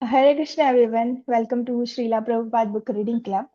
Hare Krishna everyone, welcome to Srila Prabhupada Book Reading Club.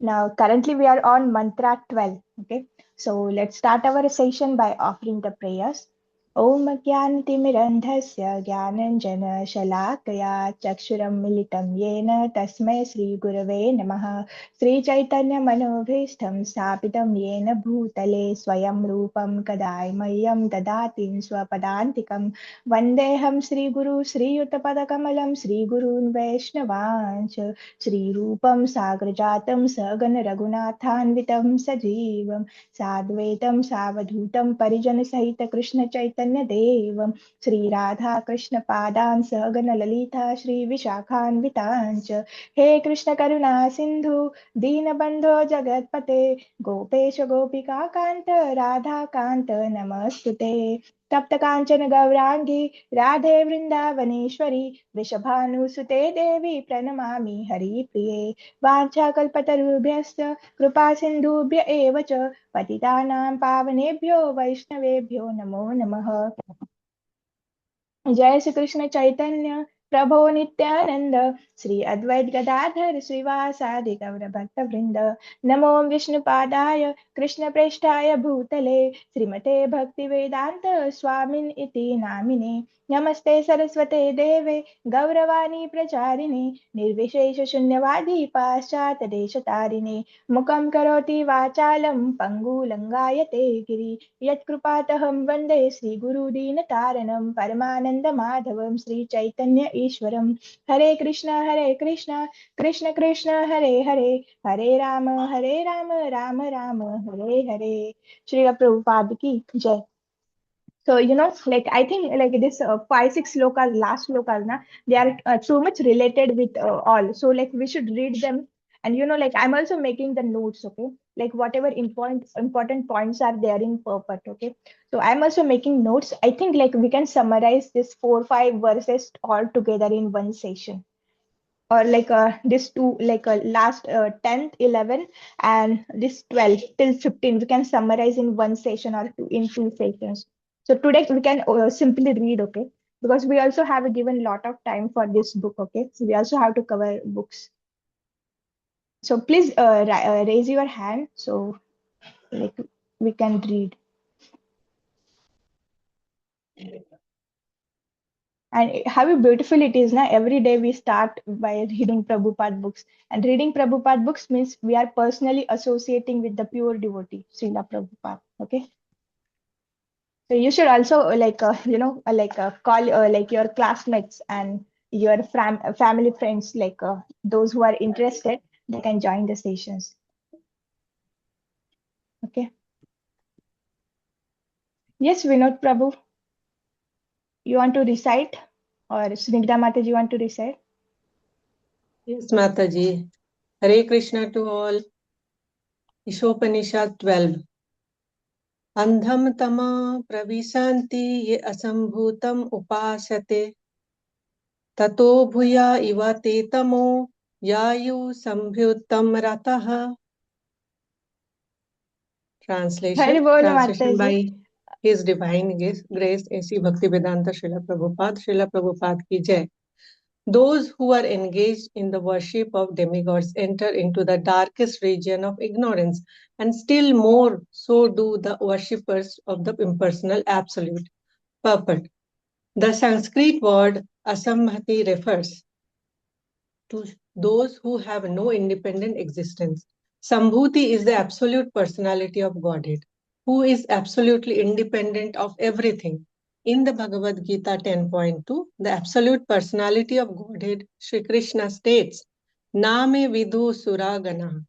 Now, currently we are on Mantra 12. Okay, so let's start our session by offering the prayers. Om Jnanatimirandhasya Jnananjana Shalakaya Chakshuram Militam Yena Tasmai Sri Gurave Namaha Sri Chaitanya Manobhishtam Stapitam Yena Bhutale Swayam Rupam Kadai Mayam Dadatin Swapadantikam Vandeham Sri Guru Sri Yuttapadakamalam Sri Gurun Vaishnavancha श्रीरूपं साग्रजातं सगन रघुनाथान्वितं सजीवं साद्वैतं सावधूतं परिजनसहित कृष्णचैतन्यदेवं श्रीराधा कृष्णपादान् सगन ललिता श्रीविशाखान्विताञ्च हे कृष्ण करुणा सिन्धु दीनबन्धो जगत्पते गोपेश गोपिकान्त राधाकान्त नमस्तुते तप्त काञ्चन गौराङ्गी राधे वृन्दावनेश्वरी वृषभानुसुते देवी प्रणमामि हरिप्रिये वाञ्छाकल्पतरुभ्यश्च कृपासिन्धुभ्य एव च पतितानां पावनेभ्यो वैष्णवेभ्यो नमो नमः जय श्री कृष्ण चैतन्य प्रभो नित्यानंद श्री अद्वैत गदाधर श्रीवासादि गौर भक्त वृंद नमो विष्णुपादाय कृष्ण प्रेष्ठाय भूतले श्रीमते भक्ति वेदांत स्वामिन इति नामिने नमस्ते सरस्वते देवे गौरवाणी प्रचारिणे निर्विशेष शून्यवादी पाश्चात देश तारिणे मुखं करोति वाचालं पङ्गुलङ्गायते गिरि यत्कृपातहं वन्दे श्रीगुरुदीनतारणं परमानन्दमाधवं श्रीचैतन्य ईश्वरं हरे कृष्ण कृष्ण कृष्ण हरे हरे हरे राम राम राम हरे हरे श्री प्रभुपाद की जय. So like I think like this 5 6 slokas, last slokas, na, they are too much related with all. So like we should read them, and like I'm also making the notes. Okay, like whatever important points are there in purport. Okay, so I'm also making notes. I think like we can summarize this 4 5 verses all together in one session, or like this two like last 10th 11 and this 12 till 15 we can summarize in one session or in two sessions. So today we can simply read, okay, because we also have a given lot of time for this book. Okay, so we also have to cover books. So please raise your hand so like we can read. And how beautiful it is now. Every day we start by reading Prabhupada books. And reading Prabhupada books means we are personally associating with the pure devotee, Srila Prabhupada. Okay. So you should also call like your classmates and your family friends, like those who are interested, they can join the sessions. Okay. Yes, Vinod Prabhu, you want to recite? Or Snigdha Mataji, you want to recite? Yes, Mataji. Hare Krishna to all. īšopanīšad 12. Andham tama pravisanti ye asambhutam upasate tato bhuya iva te tamo yayu sambhyutam rataha. Translation by His Divine Grace A.C. Bhaktivedanta Srila Prabhupada ki Jai. Those who are engaged in the worship of demigods enter into the darkest region of ignorance, and still more so do the worshippers of the impersonal absolute. Purport. The Sanskrit word asambhati refers to those who have no independent existence. Sambhuti is the absolute personality of Godhead, who is absolutely independent of everything. In the Bhagavad Gita 10.2, the absolute personality of Godhead, Sri Krishna states, Name vidhu suragana,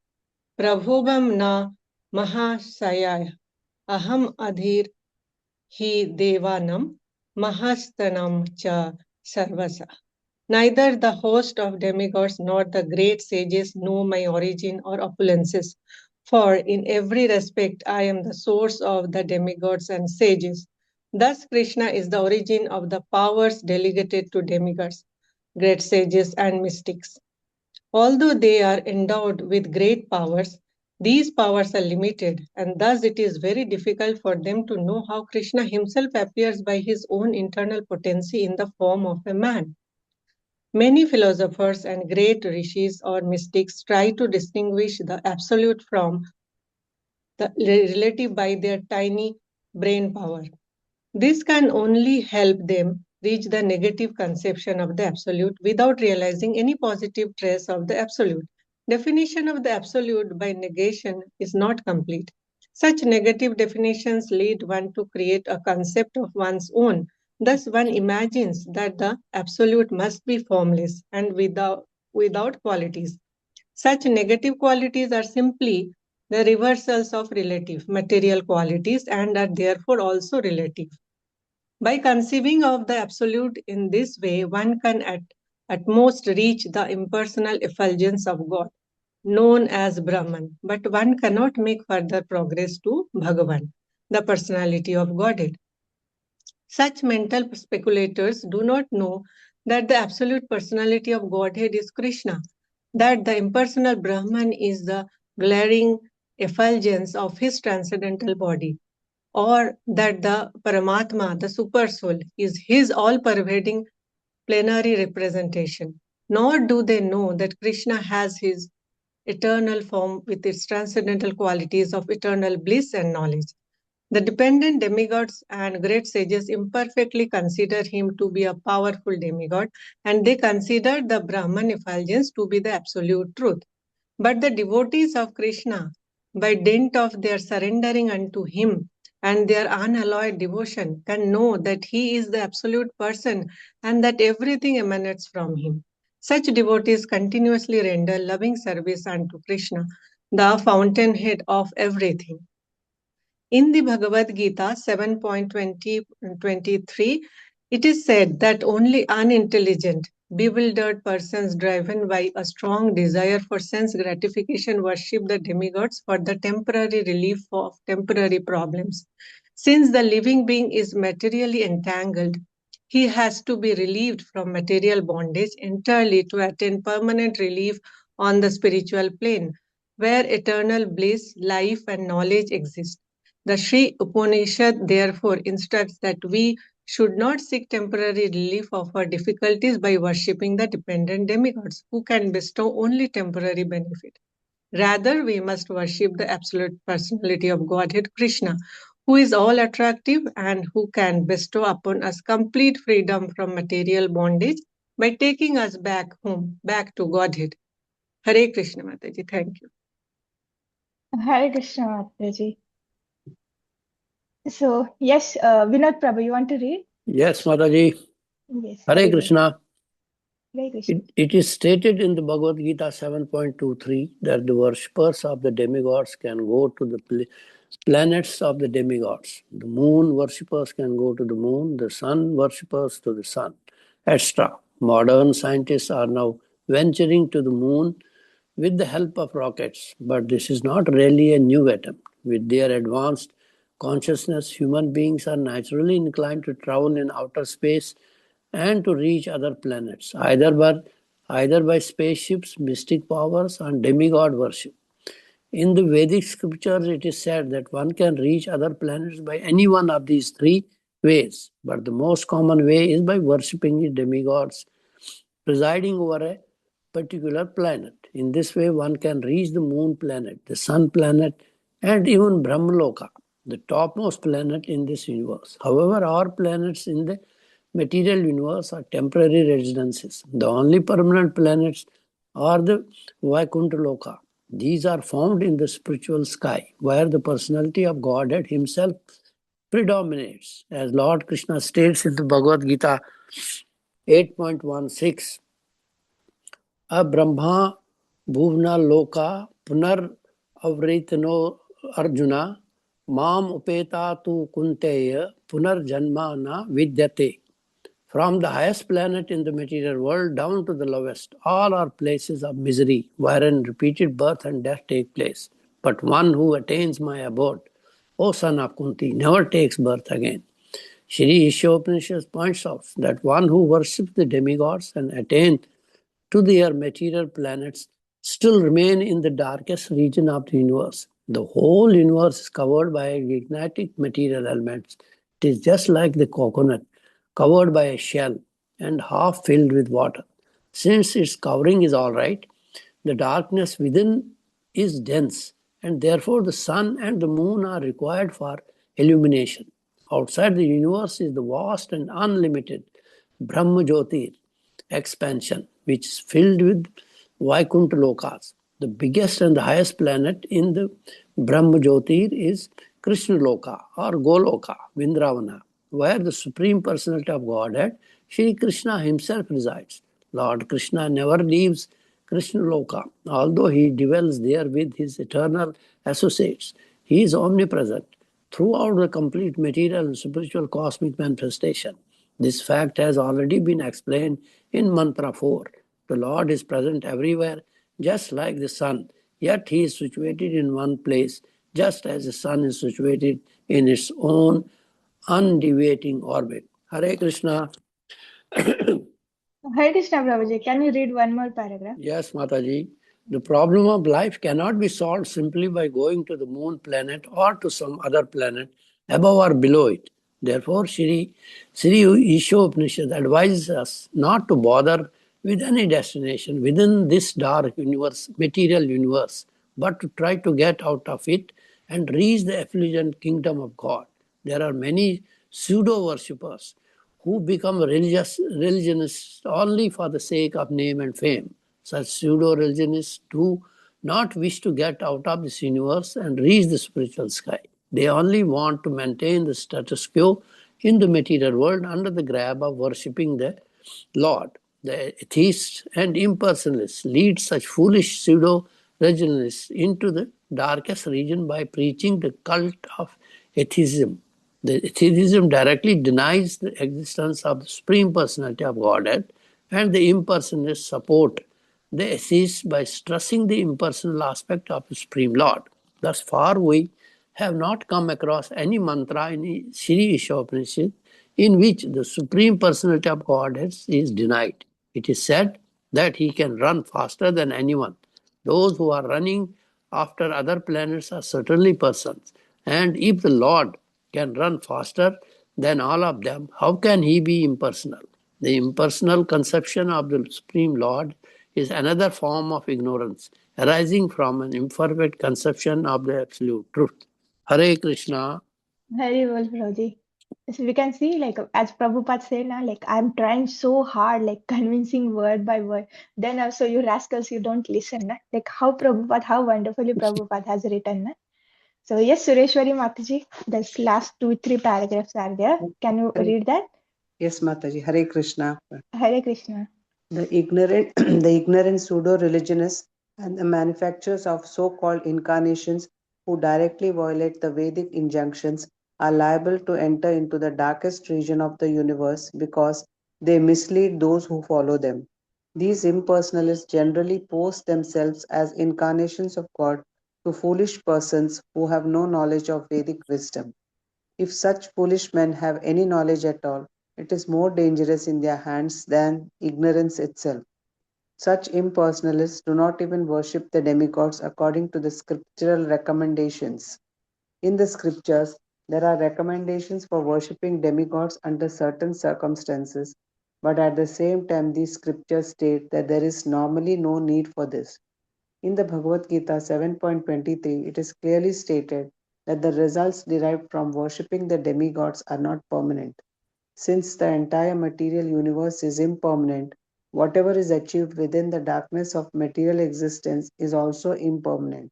prabhobam na mahasayaya, aham adhir hi devanam, mahastanam cha sarvasa. Neither the host of demigods nor the great sages know my origin or opulences, for in every respect I am the source of the demigods and sages. Thus, Krishna is the origin of the powers delegated to demigods, great sages, and mystics. Although they are endowed with great powers, these powers are limited, and thus it is very difficult for them to know how Krishna himself appears by his own internal potency in the form of a man. Many philosophers and great rishis or mystics try to distinguish the absolute from the relative by their tiny brain power. This can only help them reach the negative conception of the absolute without realizing any positive trace of the absolute. Definition of the absolute by negation is not complete. Such negative definitions lead one to create a concept of one's own. Thus, one imagines that the absolute must be formless and without qualities. Such negative qualities are simply the reversals of relative material qualities and are therefore also relative. By conceiving of the absolute in this way, one can at most reach the impersonal effulgence of God, known as Brahman, but one cannot make further progress to Bhagavan, the personality of Godhead. Such mental speculators do not know that the absolute personality of Godhead is Krishna, that the impersonal Brahman is the glaring effulgence of his transcendental body, or that the Paramatma, the Supersoul, is his all-pervading plenary representation. Nor do they know that Krishna has his eternal form with its transcendental qualities of eternal bliss and knowledge. The dependent demigods and great sages imperfectly consider him to be a powerful demigod, and they consider the Brahman effulgence to be the absolute truth. But the devotees of Krishna, by dint of their surrendering unto him and their unalloyed devotion, can know that he is the absolute person and that everything emanates from him. Such devotees continuously render loving service unto Krishna, the fountainhead of everything. In the Bhagavad Gita 7.20-23, it is said that only unintelligent, bewildered persons driven by a strong desire for sense gratification worship the demigods for the temporary relief of temporary problems. Since the living being is materially entangled, he has to be relieved from material bondage entirely to attain permanent relief on the spiritual plane, where eternal bliss, life, and knowledge exist. The Sri Upanishad therefore instructs that we should not seek temporary relief of our difficulties by worshipping the dependent demigods who can bestow only temporary benefit. Rather, we must worship the absolute personality of Godhead Krishna, who is all attractive and who can bestow upon us complete freedom from material bondage by taking us back home, back to Godhead. Hare Krishna Mataji, thank you. Hare Krishna Mataji. So, yes, Vinod Prabhu, you want to read? Yes, Mataji. Yes. Hare Krishna. Hare Krishna. It is stated in the Bhagavad Gita 7.23 that the worshippers of the demigods can go to the planets of the demigods. The moon worshippers can go to the moon, the sun worshippers to the sun, etc. Modern scientists are now venturing to the moon with the help of rockets, but this is not really a new attempt. With their advanced consciousness, human beings are naturally inclined to travel in outer space and to reach other planets, either by spaceships, mystic powers, and demigod worship. In the Vedic scriptures, it is said that one can reach other planets by any one of these three ways, but the most common way is by worshipping the demigods presiding over a particular planet. In this way, one can reach the moon planet, the sun planet, and even Brahmaloka, the topmost planet in this universe. However, our planets in the material universe are temporary residences. The only permanent planets are the Vaikuntha Loka. These are found in the spiritual sky, where the personality of Godhead himself predominates. As Lord Krishna states in the Bhagavad Gita 8.16, Abrahma bhuvna loka punar avritano Arjuna mam upeta tu kunteya punar janma na vidyate. From the highest planet in the material world down to the lowest, all are places of misery, wherein repeated birth and death take place. But one who attains my abode, O son of Kunti, never takes birth again. Shri īšopanīšad points out that one who worships the demigods and attains to their material planets still remain in the darkest region of the universe. The whole universe is covered by gigantic material elements. It is just like the coconut, covered by a shell and half filled with water. Since its covering is all right, the darkness within is dense, and therefore the sun and the moon are required for illumination. Outside the universe is the vast and unlimited Brahma Jyotir expansion, which is filled with Vaikuntha Lokas. The biggest and the highest planet in the Brahma Jyotir is Krishna Loka or Goloka, Vindravana, where the Supreme Personality of Godhead, Shri Krishna himself resides. Lord Krishna never leaves Krishna Loka, although he dwells there with his eternal associates. He is omnipresent throughout the complete material and spiritual cosmic manifestation. This fact has already been explained in Mantra 4. The Lord is present everywhere, just like the sun, yet he is situated in one place, just as the sun is situated in its own undeviating orbit. Hare Krishna. Hare Krishna, Prabhuji. Can you read one more paragraph? Yes, Mataji. The problem of life cannot be solved simply by going to the moon planet or to some other planet above or below it. Therefore, Sri īšopanīšad advises us not to bother with any destination within this dark universe, material universe, but to try to get out of it and reach the effulgent kingdom of God. There are many pseudo worshippers who become religionists only for the sake of name and fame. Such pseudo-religionists do not wish to get out of this universe and reach the spiritual sky. They only want to maintain the status quo in the material world under the grab of worshipping the Lord. The atheists and impersonalists lead such foolish pseudo-religionists into the darkest region by preaching the cult of atheism. The atheism directly denies the existence of the Supreme Personality of Godhead, and the impersonalists support the atheists by stressing the impersonal aspect of the Supreme Lord. Thus far, we have not come across any mantra in Sri īšopanīšad in which the Supreme Personality of Godhead is denied. It is said that he can run faster than anyone. Those who are running after other planets are certainly persons. And if the Lord can run faster than all of them, how can he be impersonal? The impersonal conception of the Supreme Lord is another form of ignorance arising from an imperfect conception of the absolute truth. Hare Krishna. Very well, Prabhuji. So we can see, like, as Prabhupada said now, like, I'm trying so hard, like, convincing word by word. Then also, you rascals, you don't listen. Na? Like, how wonderfully Prabhupada has written. Na? So, yes, Sureshwari Mataji, this last 2, 3 paragraphs are there. Can you read that? Yes, Mataji. Hare Krishna. Hare Krishna. The ignorant pseudo-religionists and the manufacturers of so-called incarnations who directly violate the Vedic injunctions are liable to enter into the darkest region of the universe because they mislead those who follow them. These impersonalists generally post themselves as incarnations of God to foolish persons who have no knowledge of Vedic wisdom. If such foolish men have any knowledge at all, it is more dangerous in their hands than ignorance itself. Such impersonalists do not even worship the demigods according to the scriptural recommendations. In the scriptures, there are recommendations for worshipping demigods under certain circumstances, but at the same time, these scriptures state that there is normally no need for this. In the Bhagavad Gita 7.23, it is clearly stated that the results derived from worshipping the demigods are not permanent. Since the entire material universe is impermanent, whatever is achieved within the darkness of material existence is also impermanent.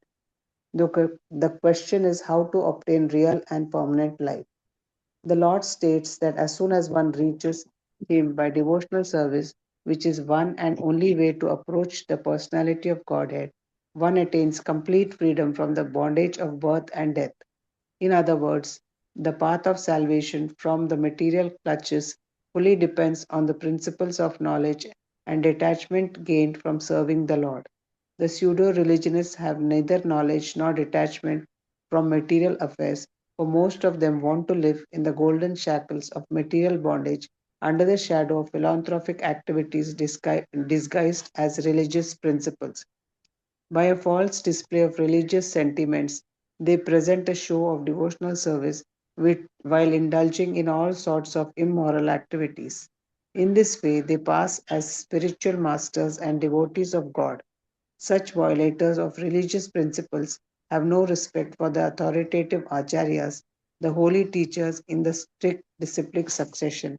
The question is how to obtain real and permanent life. The Lord states that as soon as one reaches Him by devotional service, which is one and only way to approach the personality of Godhead, one attains complete freedom from the bondage of birth and death. In other words, the path of salvation from the material clutches fully depends on the principles of knowledge and detachment gained from serving the Lord. The pseudo religionists have neither knowledge nor detachment from material affairs, for most of them want to live in the golden shackles of material bondage under the shadow of philanthropic activities disguised as religious principles. By a false display of religious sentiments, they present a show of devotional service while indulging in all sorts of immoral activities. In this way, they pass as spiritual masters and devotees of God. Such violators of religious principles have no respect for the authoritative acharyas, the holy teachers in the strict disciplic succession.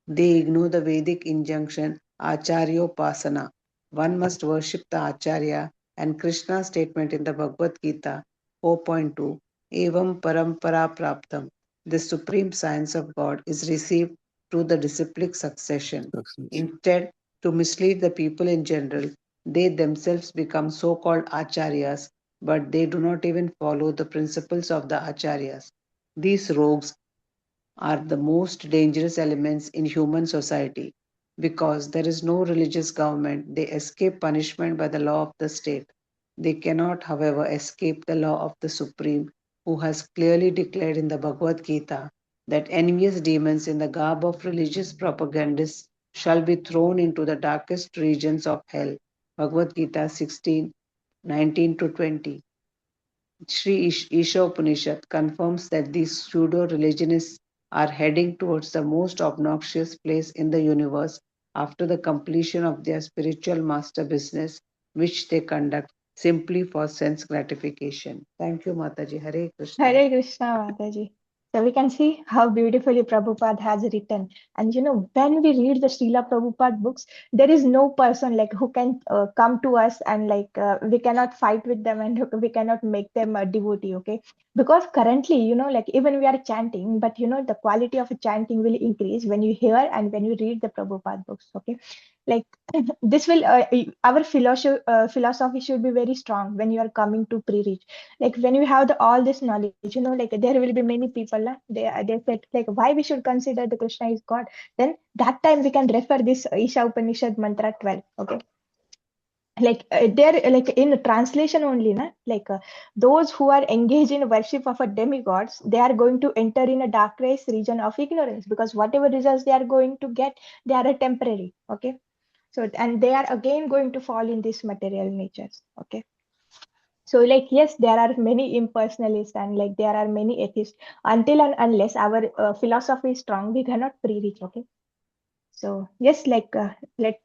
They ignore the Vedic injunction Acharyopasana. One must worship the Acharya, and Krishna's statement in the Bhagavad Gita 4.2 Evam Parampara Praptam. The supreme science of God is received through the disciplic succession. Instead, to mislead the people in general, they themselves become so called Acharyas, but they do not even follow the principles of the Acharyas. These rogues are the most dangerous elements in human society. Because there is no religious government, they escape punishment by the law of the state. They cannot, however, escape the law of the Supreme, who has clearly declared in the Bhagavad Gita that envious demons in the garb of religious propagandists shall be thrown into the darkest regions of hell. Bhagavad Gita 16:19 to 20. Sri īšopanişad confirms that these pseudo-religionists are heading towards the most obnoxious place in the universe after the completion of their spiritual master business, which they conduct simply for sense gratification. Thank you, Mataji. Hare Krishna. Hare Krishna, Mataji. So we can see how beautifully Prabhupada has written. And when we read the Srila Prabhupada books, there is no person like who can come to us and we cannot fight with them and we cannot make them a devotee, okay? Because currently, like even we are chanting, but the quality of chanting will increase when you hear and when you read the Prabhupada books, okay? Like this will our philosophy should be very strong when you are coming to pre-reach, like when you have all this knowledge, like there will be many people they said like why we should consider the Krishna is God. Then that time we can refer this Isha Upanishad mantra 12, okay? Like there like in translation only those who are engaged in worship of a demigods, they are going to enter in a dark race region of ignorance, because whatever results they are going to get, they are a temporary, okay? So and they are again going to fall in this material natures, okay? So like yes, there are many impersonalists and like there are many atheists. Until and unless our philosophy is strong, we cannot pre-reach, okay? So yes, let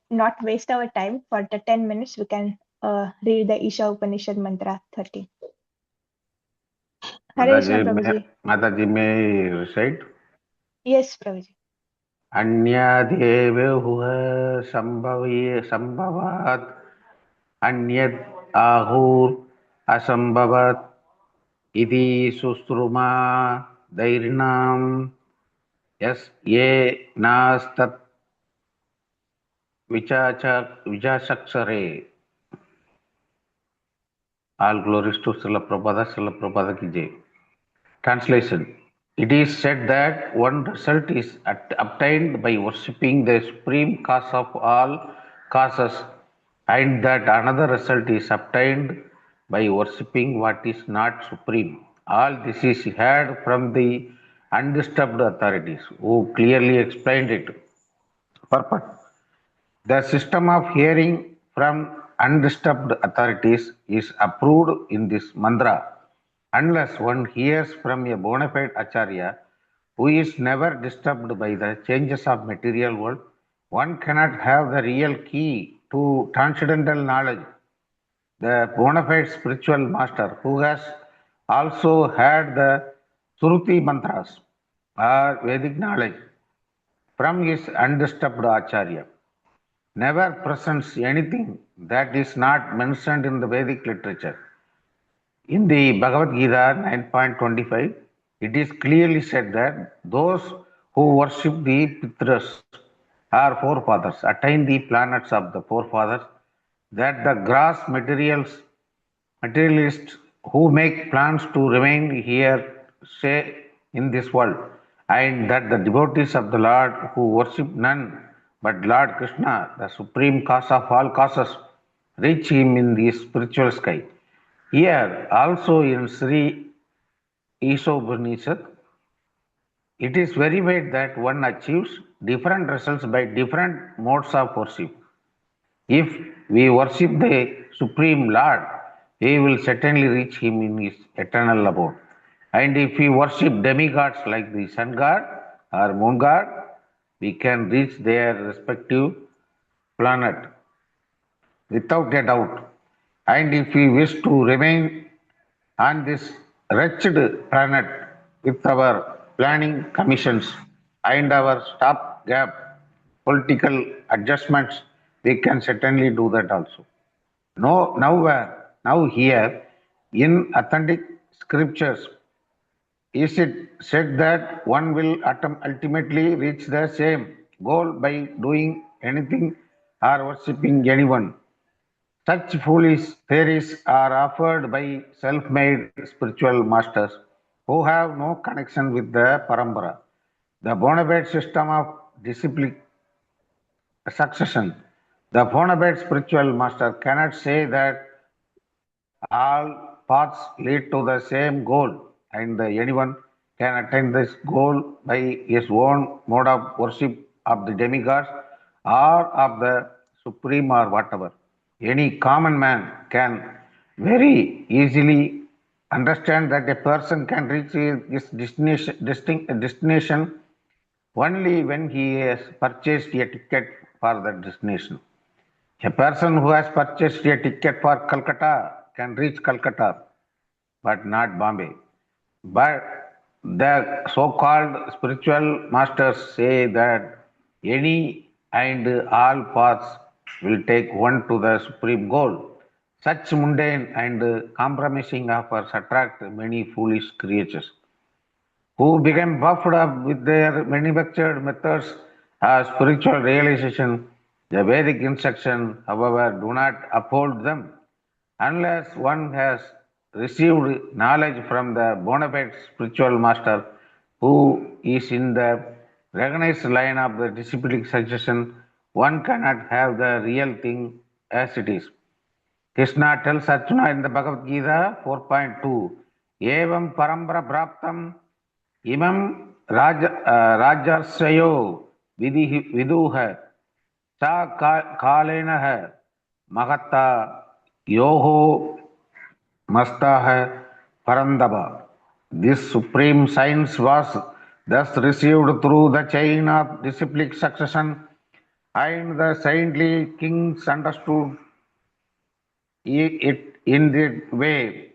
not waste our time. For the 10 minutes, we can read the Isha Upanishad mantra 13. Hare Krishna, Prabhuji. Mataji may recite. Yes, Prabhuji. Anyadeva sambhavat anyad ahur asambhavat iti sustruma dairinam yes ye nastat vichasaksare. All glories to Srila Prabhupada ki jai. Translation. It is said that one result is obtained by worshipping the supreme cause of all causes, and that another result is obtained by worshipping what is not supreme. All this is heard from the undisturbed authorities, who clearly explained it. Purport. The system of hearing from undisturbed authorities is approved in this mantra. Unless one hears from a bona fide acharya who is never disturbed by the changes of material world, one cannot have the real key to transcendental knowledge. The bona fide spiritual master who has also had the Suruti mantras or Vedic knowledge from his undisturbed acharya never presents anything that is not mentioned in the Vedic literature. In the Bhagavad Gita 9.25, it is clearly said that those who worship the Pitras or forefathers attain the planets of the forefathers, that the gross materialists who make plans to remain here stay in this world, and that the devotees of the Lord who worship none but Lord Krishna, the supreme cause of all causes, reach him in the spiritual sky. Here also in Sri īšopanīšad, it is verified that one achieves different results by different modes of worship. If we worship the Supreme Lord, we will certainly reach him in his eternal abode. And if we worship demigods like the sun god or moon god, we can reach their respective planet without a doubt. And if we wish to remain on this wretched planet with our planning commissions and our stopgap political adjustments, we can certainly do that also. No, now here, in authentic scriptures, is it said that one will ultimately reach the same goal by doing anything or worshipping anyone? Such foolish theories are offered by self-made spiritual masters who have no connection with the parampara. The Bonaparte system of disciplic succession. The Bonaparte spiritual master cannot say that all paths lead to the same goal and anyone can attain this goal by his own mode of worship of the demigods or of the supreme or whatever. Any common man can very easily understand that a person can reach his destination only when he has purchased a ticket for that destination. A person who has purchased a ticket for Calcutta can reach Calcutta, but not Bombay. But the so-called spiritual masters say that any and all paths will take one to the supreme goal. Such mundane and compromising offers attract many foolish creatures who became buffed up with their manufactured methods of spiritual realization. The Vedic instruction, however, do not uphold them unless one has received knowledge from the bona fide spiritual master who is in the recognized line of the disciplic succession. One cannot have the real thing as it is. Krishna tells Arjuna in the Bhagavad Gita 4.2, Evam parambara praptam imam rajarsayo viduha sa kalena hai mahata yoho mastah parandava. This supreme science was thus received through the chain of disciplic succession, and the saintly kings understood it in that way.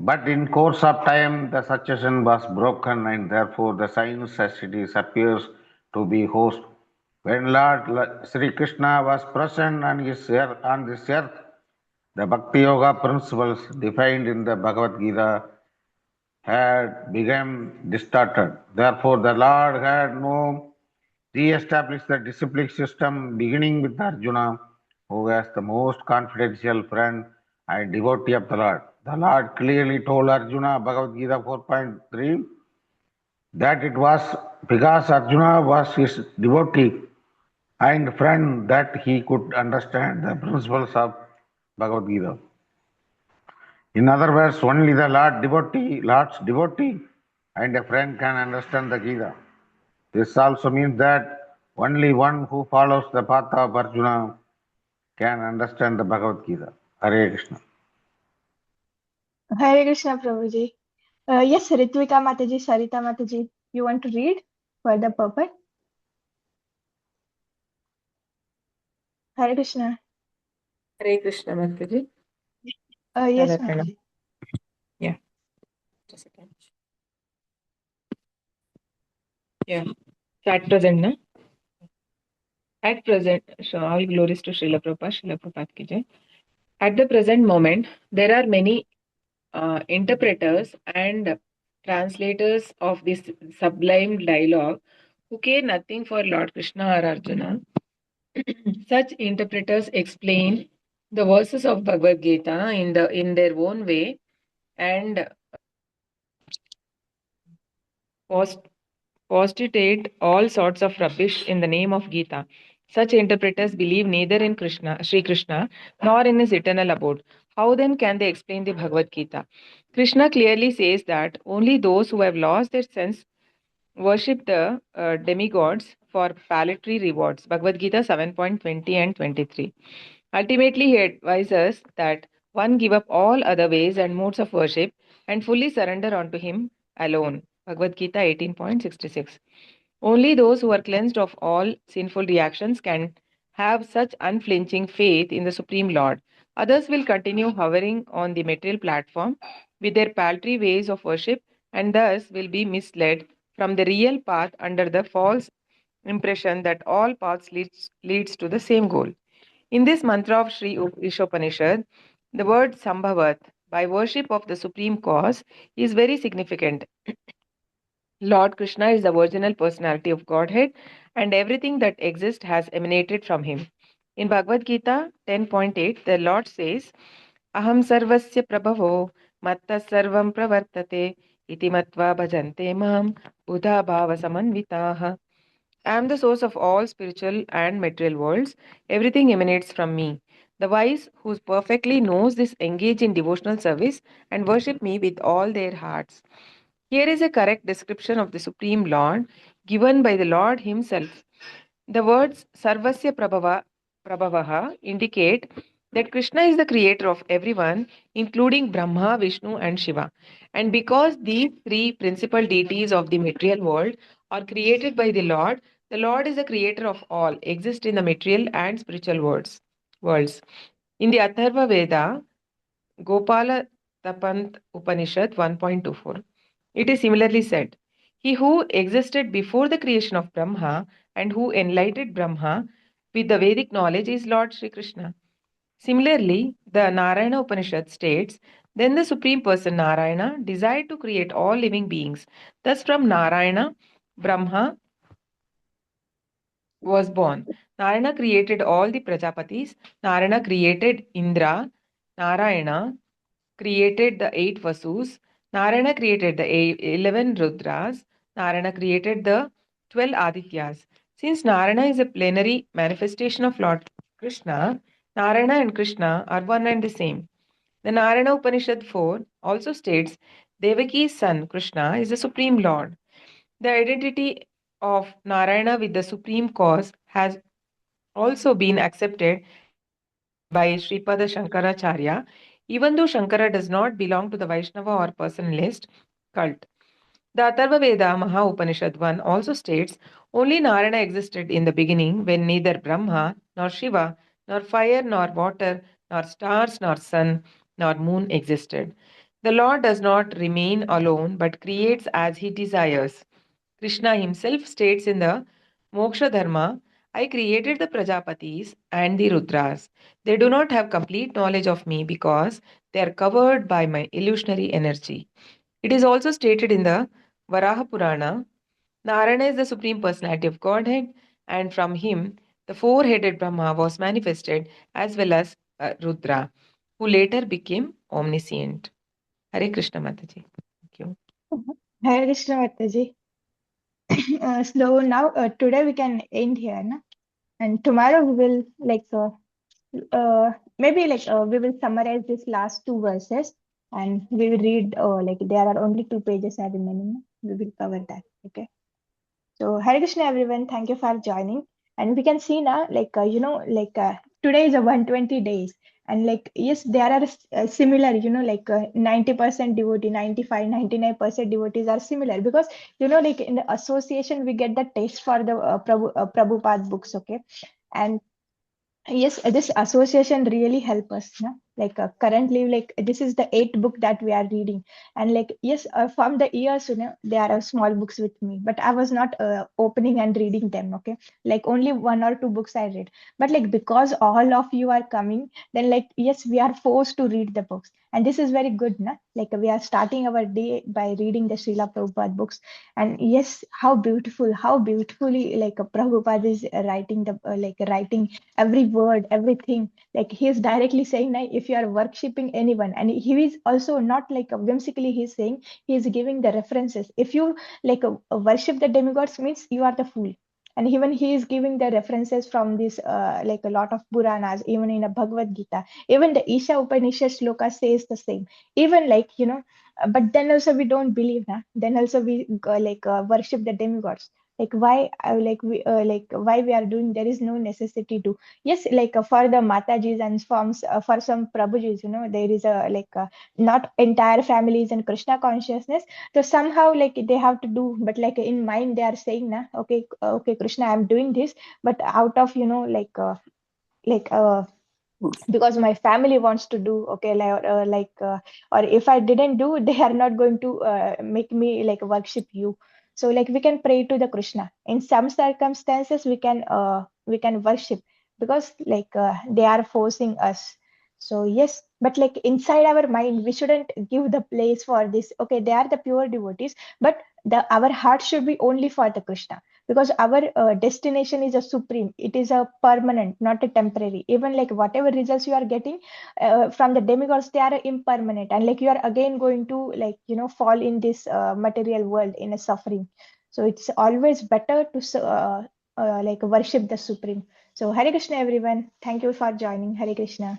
But in course of time, the succession was broken, and therefore the science as it is appears to be host. When Lord Sri Krishna was present on this earth, the Bhakti Yoga principles defined in the Bhagavad Gita had become distorted. Therefore, the Lord had no re-established the disciplic system, beginning with Arjuna, who was the most confidential friend and devotee of the Lord. The Lord clearly told Arjuna, Bhagavad Gita 4.3, that it was because Arjuna was his devotee and friend that he could understand the principles of Bhagavad Gita. In other words, only the Lord's devotee and a friend can understand the Gita. This also means that only one who follows the path of Arjuna can understand the Bhagavad Gita. Hare Krishna. Hare Krishna, Prabhuji. Yes, Ritvika Mataji, Sarita Mataji, you want to read for the purpose? Hare Krishna. Hare Krishna, Mataji. Yes, Hare Krishna. Mataji. Yeah. Just a second. Yeah. So at present, na? At present, so all glories to Srila Prabhupada ki jai. At the present moment, there are many interpreters and translators of this sublime dialogue who care nothing for Lord Krishna or Arjuna. Such interpreters explain the verses of Bhagavad Gita in their own way and postulate all sorts of rubbish in the name of Gita. Such interpreters believe neither in Sri Krishna, nor in his eternal abode. How then can they explain the Bhagavad Gita? Krishna clearly says that only those who have lost their sense worship the demigods for palliatory rewards. Bhagavad Gita 7.20 and 23. Ultimately, he advises that one give up all other ways and modes of worship and fully surrender unto him alone. Bhagavad Gita 18.66. Only those who are cleansed of all sinful reactions can have such unflinching faith in the Supreme Lord. Others will continue hovering on the material platform with their paltry ways of worship and thus will be misled from the real path under the false impression that all paths leads to the same goal. In this mantra of Sri īšopanīšad, the word Sambhavat, by worship of the supreme cause, is very significant. Lord Krishna is the original personality of Godhead, and everything that exists has emanated from him. In Bhagavad Gita 10.8, the Lord says, Aham sarvasya prabhavo matta sarvam pravartate iti matva bhajante mam buddha bhava samanvitaha. I am the source of all spiritual and material worlds. Everything emanates from me. The wise, who perfectly knows this, engage in devotional service and worship me with all their hearts. Here is a correct description of the Supreme Lord given by the Lord Himself. The words Sarvasya Prabhavaha indicate that Krishna is the creator of everyone, including Brahma, Vishnu, and Shiva. And because these three principal deities of the material world are created by the Lord is the creator of all, exist in the material and spiritual worlds. In the Atharva Veda, Gopala Tapant Upanishad 1.24, it is similarly said, He who existed before the creation of Brahma and who enlightened Brahma with the Vedic knowledge is Lord Sri Krishna. Similarly, the Narayana Upanishad states, Then the Supreme Person Narayana desired to create all living beings. Thus, from Narayana, Brahma was born. Narayana created all the Prajapatis. Narayana created Indra. Narayana created the 8 Vasus. Narayana created the 11 Rudras. Narayana created the 12 Adityas. Since Narayana is a plenary manifestation of Lord Krishna, Narayana and Krishna are one and the same. The Narayana Upanishad 4 also states Devaki's son Krishna is the Supreme Lord. The identity of Narayana with the Supreme Cause has also been accepted and defended by Sripada Shankaracharya, even though Shankara does not belong to the Vaishnava or personalist cult. The Atharva Veda Maha Upanishad 1 also states only Narayana existed in the beginning when neither Brahma, nor Shiva, nor fire, nor water, nor stars, nor sun, nor moon existed. The Lord does not remain alone but creates as he desires. Krishna himself states in the Moksha Dharma, I created the Prajapatis and the Rudras. They do not have complete knowledge of me because they are covered by my illusionary energy. It is also stated in the Varaha Purana, Narayana is the Supreme Personality of Godhead, and from him the four-headed Brahma was manifested as well as Rudra, who later became omniscient. Hare Krishna Mataji. Thank you. Hare Krishna Mataji. So now today we can end here, na? And tomorrow we will maybe we will summarize this last two verses and we will read there are only 2 pages are remaining. We will cover that. Okay. So Hare Krishna everyone, thank you for joining. And we can see now today is a 120 days and yes there are similar 90% devotee 95 99% devotees are similar because in the association we get the taste for the Prabhupada books, okay. And yes, this association really help us, no? Currently this is the 8th book that we are reading and yes, from the years there are small books with me but I was not opening and reading them, okay. Only 1 or 2 books I read, but because all of you are coming, then yes, we are forced to read the books and this is very good, na? We are starting our day by reading the Srila Prabhupada books. And yes, how beautifully Prabhupada is writing the writing every word, everything. He is directly saying that if you are worshipping anyone, and he is also not whimsically he's saying, he is giving the references. If you worship the demigods means you are the fool. And even he is giving the references from this a lot of Puranas, even in a Bhagavad Gita, even the Isha Upanishad shloka says the same. Even but then also we don't believe that. Then also we worship the demigods. like why why we are doing, there is no necessity to. Yes, like for the Matajis and forms for some Prabhujis, there is not entire families in Krishna consciousness, so somehow like they have to do, but like in mind they are saying na, okay, Krishna, I'm doing this, but out of because my family wants to do, okay, or if I didn't do, they are not going to make me like worship you. So like we can pray to the Krishna. In some circumstances we can worship, because they are forcing us. So yes, but like inside our mind we shouldn't give the place for this. Okay, they are the pure devotees, but our heart should be only for the Krishna, because our destination is a supreme, it is a permanent, not a temporary. Even like whatever results you are getting from the demigods, they are impermanent, and like you are again going to fall in this material world in a suffering. So it's always better to worship the supreme. So Hare Krishna everyone, thank you for joining. Hare Krishna.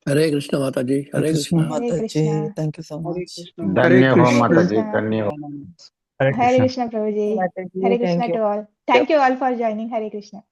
Hare Krishna Mataji. Hare Krishna. Hare Krishna. Thank you so Hare much. Krishna. Dhanya ho Hare Mataji, Krishna. dhanya ho. Hare Hare Krishna. Krishna Prabhuji. Mataji, Hare thank Krishna you. to all. Thank you all for joining. Hare Krishna.